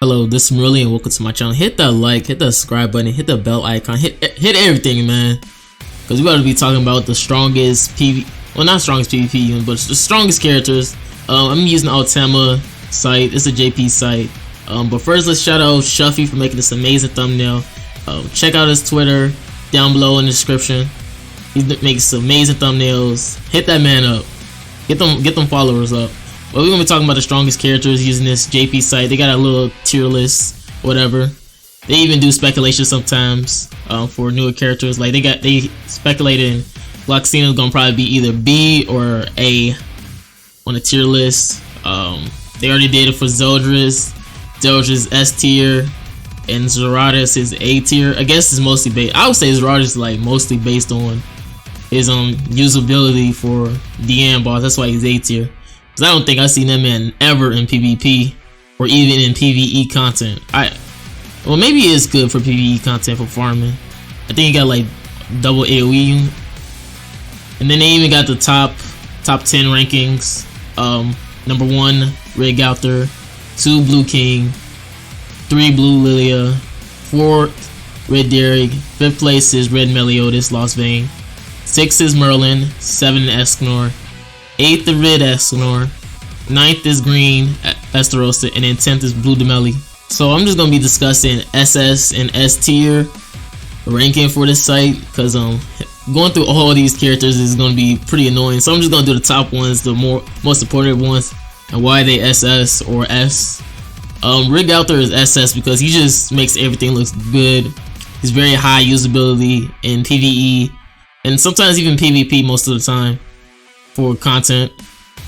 Hello, this is Merlin and welcome to my channel. Hit that like, hit that subscribe button, hit the bell icon, hit everything, man. Because we're going to be talking about the strongest well, not strongest PvP unit, but the strongest characters. I'm using the Ultima site. It's a JP site. But first, let's shout out Shuffy for making this amazing thumbnail. Check out his Twitter down below in the description. He makes amazing thumbnails. Hit that man up. Get them followers up. Well, we're gonna be talking about the strongest characters using this JP site. They got a little tier list, whatever. They even do speculation sometimes for newer characters. Like they speculated Gloxina's gonna probably be either B or A on the tier list. They already did it for Zeldron. Zeldron's S tier and Zeratus is A tier. I guess it's mostly based. I would say Zeratus is like mostly based on his usability for DM boss. That's why he's A tier. Cause I don't think I've seen that man ever in PvP or even in PvE content. Well, maybe it's good for PvE content for farming. I think he got like double AoE, and then they even got the top 10 rankings. Number 1, Red Gauther, 2, Blue King, 3, Blue Lilia, 4th, Red Derrick, 5th place is Red Meliodas, Lost Vein, 6th is Merlin, 7 Escanor, 8th is Red Escanor, 9th is Green Estarossa, and then 10th is Blue Mele. So I'm just gonna be discussing SS and S tier ranking for this site, because going through all these characters is gonna be pretty annoying. So I'm just gonna do the top ones, the most important ones, and why they SS or S. Red Gauther is SS because he just makes everything look good. He's very high usability in PvE and sometimes even PvP most of the time for content.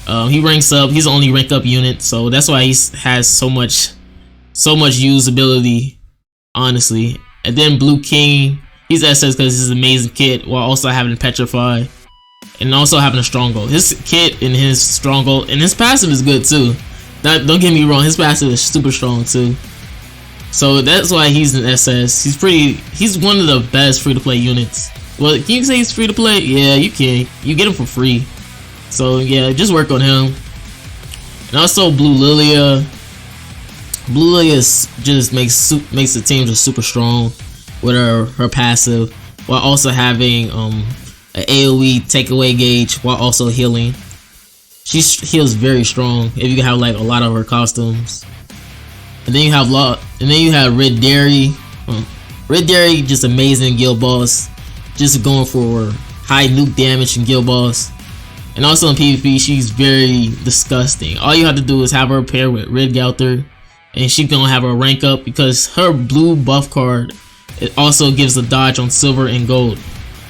He ranks up. He's the only rank up unit, so that's why he has so much usability, honestly. And then Blue King, he's SS because he's an amazing kit while also having a Petrify and also having a Stronghold. His kit and his Stronghold and his passive is good too. Don't get me wrong, his passive is super strong too. So that's why he's an SS. He's one of the best free to play units. Well, can you say he's free to play? Yeah, you can. You get him for free. So yeah, just work on him. And also Blue Lilia. Blue Lilia just makes the team just super strong with her passive, while also having an AoE takeaway gauge while also healing. She heals very strong if you have like a lot of her costumes. And then you have Red Derrick. Red Derrick, just amazing guild boss, just going for high nuke damage and guild boss. And also in PvP, she's very disgusting. All you have to do is have her pair with Red Gauther, and she's gonna have her rank up because her blue buff card, it also gives a dodge on silver and gold.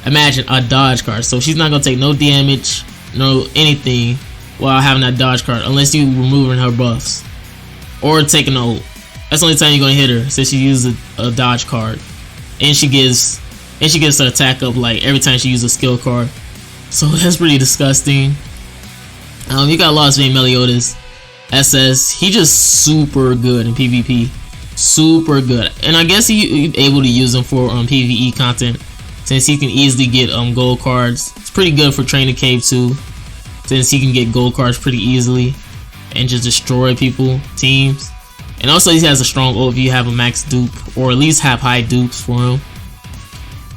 Imagine a dodge card, so she's not gonna take no damage, no anything while having that dodge card, unless you removing her buffs or taking an ult. That's the only time you're gonna hit her, since she uses a dodge card, and she gets the attack up like every time she uses a skill card. So that's pretty disgusting. You got Lost Vein Meliodas, SS. He just super good in PvP, super good, and I guess you're able to use him for PvE content, since he can easily get gold cards. It's pretty good for Training Cave too, since he can get gold cards pretty easily and just destroy teams. And also he has a strong ult if you have a max dupe, or at least have high dupes for him.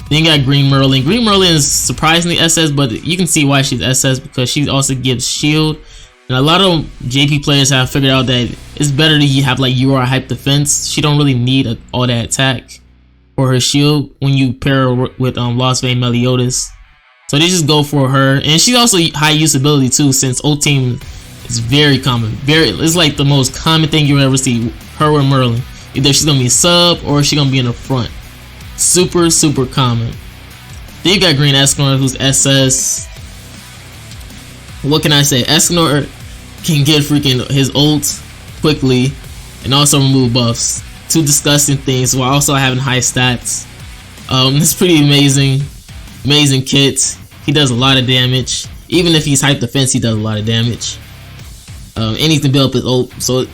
Then you got Green Merlin. Green Merlin is surprisingly SS, but you can see why she's SS, because she also gives shield. And a lot of JP players have figured out that it's better to have like UR hype defense. She don't really need all that attack or her shield when you pair her with Lost Vein Meliodas. So they just go for her, and she's also high usability too, since ult team is very common. It's like the most common thing you'll ever see. Her or Merlin, either she's gonna be a sub or she's gonna be in the front. Super common. Then you got Green Escanor, who's SS. What can I say? Escanor can get freaking his ult quickly and also remove buffs. Two disgusting things while also having high stats. It's pretty amazing kit. He does a lot of damage. Even if he's hype defense, he does a lot of damage. And he can build up his ult, so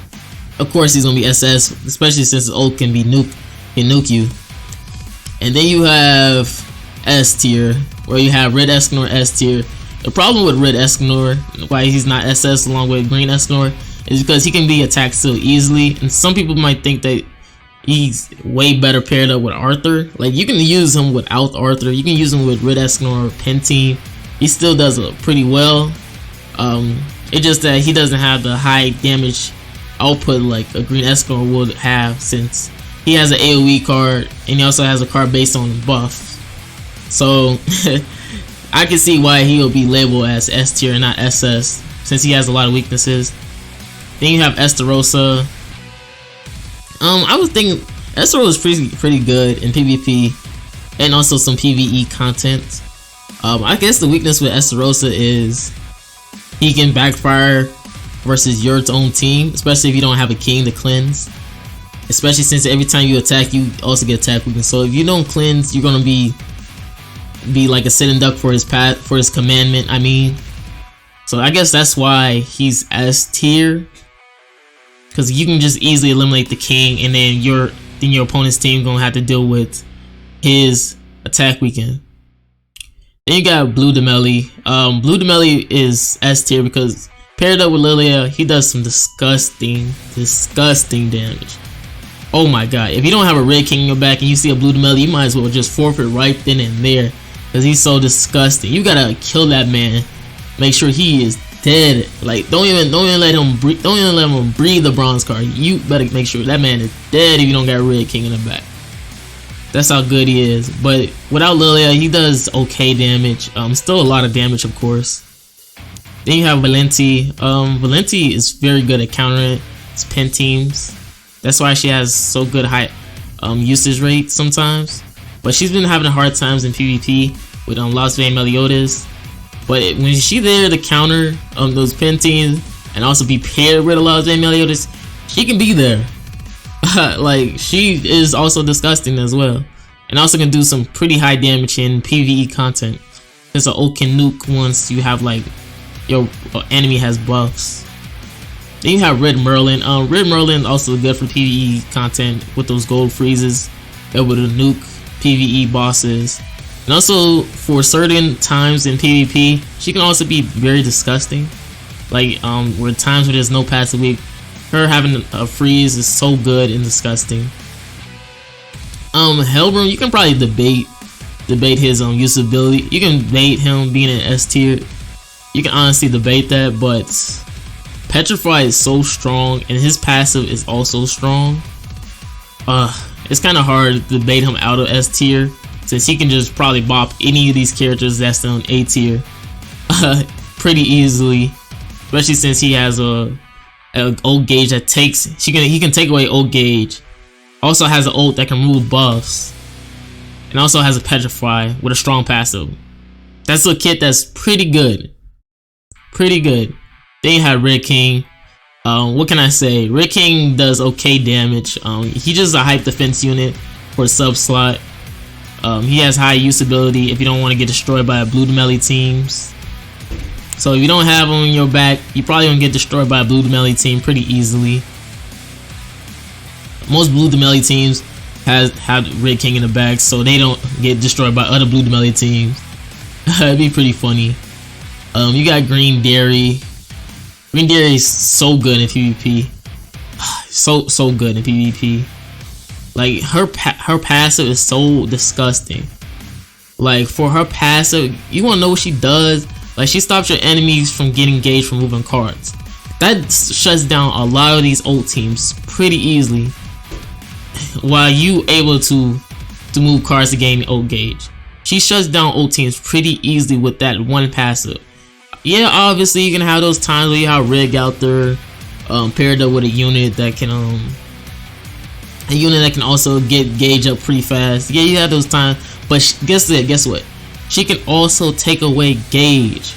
of course he's gonna be SS, especially since his ult can nuke you. And then you have S tier, where you have Red Escanor S tier. The problem with Red Escanor, why he's not SS along with Green Escanor, is because he can be attacked so easily, and some people might think that he's way better paired up with Arthur. Like, you can use him without Arthur, you can use him with Red Escanor or Penteam. He still does it pretty well. It's just that he doesn't have the high damage output like a Green Escanor would have, since he has an AoE card and he also has a card based on buff. So I can see why he'll be labeled as S tier and not SS, since he has a lot of weaknesses. Then you have Estarossa. I was thinking Estarossa is pretty good in PvP and also some PvE content. I guess the weakness with Estarossa is he can backfire versus your own team, especially if you don't have a king to cleanse. Especially since every time you attack, you also get attack weakness. So if you don't cleanse, you're gonna be like a sitting duck for his commandment. I mean, so I guess that's why he's S tier, because you can just easily eliminate the king, and then your opponent's team gonna have to deal with his attack weekend. Then you got Blue Mele. Blue Mele is S tier because paired up with Lilia, he does some disgusting damage. Oh my god, if you don't have a Red King in your back and you see a Blue Mele, you might as well just forfeit right then and there, because he's so disgusting. You gotta kill that man, make sure he is dead. Like, don't even let him breathe the bronze card. You better make sure that man is dead if you don't got a Red King in the back. That's how good he is. But without Lilia, he does okay damage. Still a lot of damage, of course. Then you have Valenti. Valenti is very good at countering his pen teams. That's why she has so good high usage rate sometimes. But she's been having hard times in PvP with Lost Vein Meliodas. But when she's there to counter those pen teams and also be paired with a Lost Vein Meliodas, she can be there. Like, she is also disgusting as well, and also can do some pretty high damage in PvE content. There's an Oaken nuke once you have like your enemy has buffs. Then you have Red Merlin. Red Merlin also good for PvE content with those gold freezes, able to nuke PvE bosses, and also for certain times in PvP, she can also be very disgusting. Like where times where there's no passive weak, her having a freeze is so good and disgusting. Hellbrim, you can probably debate his usability. You can debate him being an S tier. You can honestly debate that, but Petrify is so strong and his passive is also strong. It's kind of hard to debate him out of S tier, since he can just probably bop any of these characters that's on A tier pretty easily, especially since he has a ult gauge that takes. He can take away ult gauge. Also has an ult that can remove buffs, and also has a Petrify with a strong passive. That's a kit that's pretty good. Then you have Red King. What can I say? Red King does okay damage. He's just a hype defense unit for a sub slot. He has high usability if you don't want to get destroyed by Blue Mele teams. So if you don't have him in your back, you probably gonna get destroyed by a Blue Mele team pretty easily. Most Blue Mele teams have Red King in the back, so they don't get destroyed by other Blue Mele teams. It'd be pretty funny. You got Green Dairy. Green Dairy is so good in PvP. so good in PvP. Like, her passive is so disgusting. Like, for her passive, you wanna know what she does? Like, she stops your enemies from getting engaged from moving cards. That shuts down a lot of these ult teams pretty easily, while you able to move cards to gain ult gauge. She shuts down ult teams pretty easily with that one passive. Yeah, obviously you can have those times where you have Rig out there paired up with a unit that can also get gauge up pretty fast. Yeah, you have those times, but guess what? She can also take away gauge.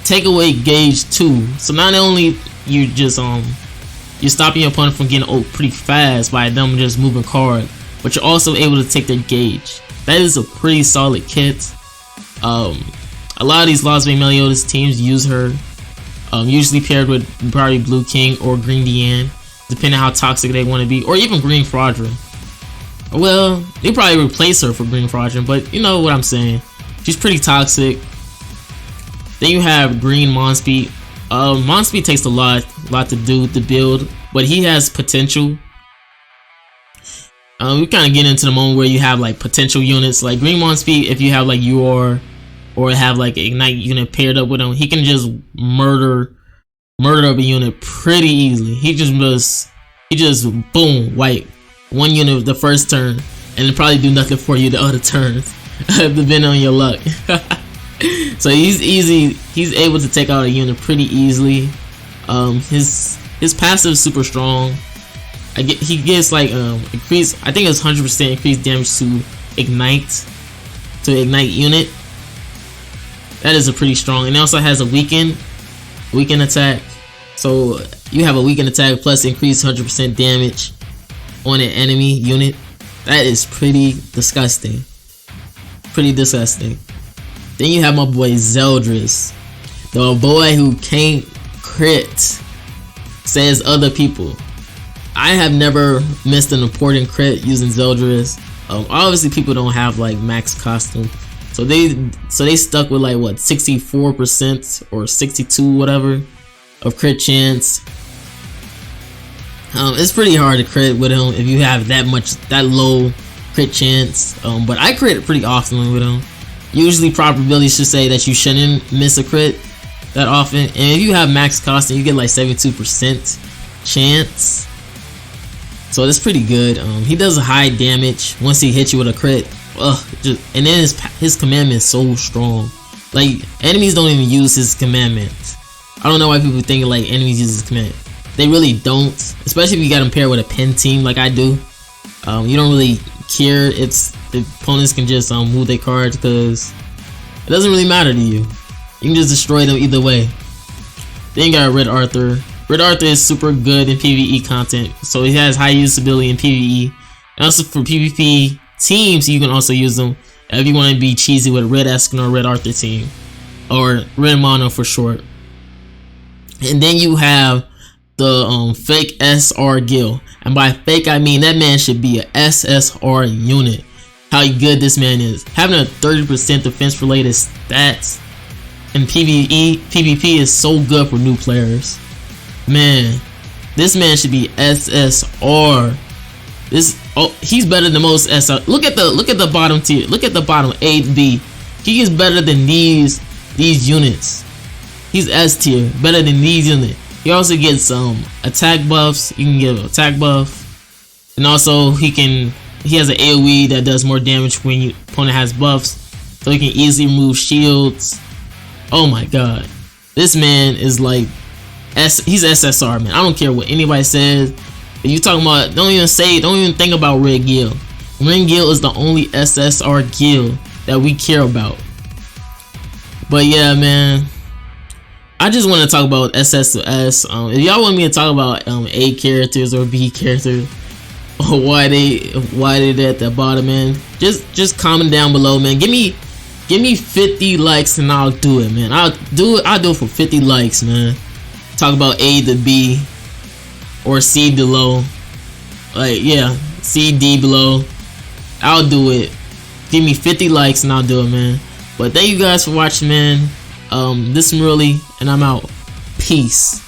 Too. So not only you just you're stopping your opponent from getting ult pretty fast by them just moving card, but you're also able to take their gauge. That is a pretty solid kit. A lot of these Lost Vein Meliodas teams use her, usually paired with probably Blue King or Green Diane, depending on how toxic they want to be, or even Green Fraudulent. Well, they probably replace her for Green Fraudulent, but you know what I'm saying. She's pretty toxic. Then you have Green Monspeed. Mon speed takes a lot to do to build, but he has potential. We kind of get into the moment where you have like potential units like green Mon speed. If you have like or have like ignite unit paired up with him, he can just murder up a unit pretty easily. He just boom wipe one unit the first turn, and it'll probably do nothing for you the other turns, depending on your luck. So he's able to take out a unit pretty easily. His passive is super strong. He gets like increase, I think it's 100% increased damage to ignite unit. That is a pretty strong, and it also has a weaken attack. So you have a weakened attack plus increased 100% damage on an enemy unit. That is pretty disgusting. Then you have my boy Zeldron, the boy who can't crit, says other people. I have never missed an important crit using Zeldron. Obviously people don't have like max costume, so they stuck with like what 64% or 62 whatever of crit chance. It's pretty hard to crit with him if you have that low crit chance. But I crit pretty often with him. Usually probabilities should say that you shouldn't miss a crit that often, and if you have max costume you get like 72% chance. So that's pretty good. He does high damage once he hits you with a crit. And then his commandment is so strong. Like enemies don't even use his commandment. I don't know why people think like enemies use his commandment. They really don't, especially if you got him paired with a pen team like I do. You don't really care. The opponents can just move their cards because it doesn't really matter to you. You can just destroy them either way. Then you got Red Arthur. Red Arthur is super good in PvE content, so he has high usability in PvE. And also for PvP teams, you can also use them if you want to be cheesy with Red Eskin or Red Arthur team, or Red Mono for short. And then you have the fake SR Gil, and by fake I mean that man should be a SSR unit. How good this man is, having a 30% defense related stats in PvP is so good for new players. Man, this man should be SSR. He's better than most SR. Look at the bottom tier. Look at the bottom A to B. He is better than these units. He's S tier, better than these units. He also gets some attack buffs. You can get an attack buff, and also he has an AoE that does more damage when your opponent has buffs, so he can easily remove shields. Oh my god, this man is like he's SSR, man. I don't care what anybody says. If you talking about, don't even think about Red Gil. Red Gil is the only SSR Gil that we care about. But yeah, man, I just want to talk about SS to S. If y'all want me to talk about A characters or B characters, or why they're at the bottom, man, just comment down below, man. Give me 50 likes and I'll do it, man. I'll do it for 50 likes, man. Talk about A to B or C below, like yeah, C, D below. I'll do it. Give me 50 likes and I'll do it, man. But thank you guys for watching, man. This is Merlin and I'm out. Peace.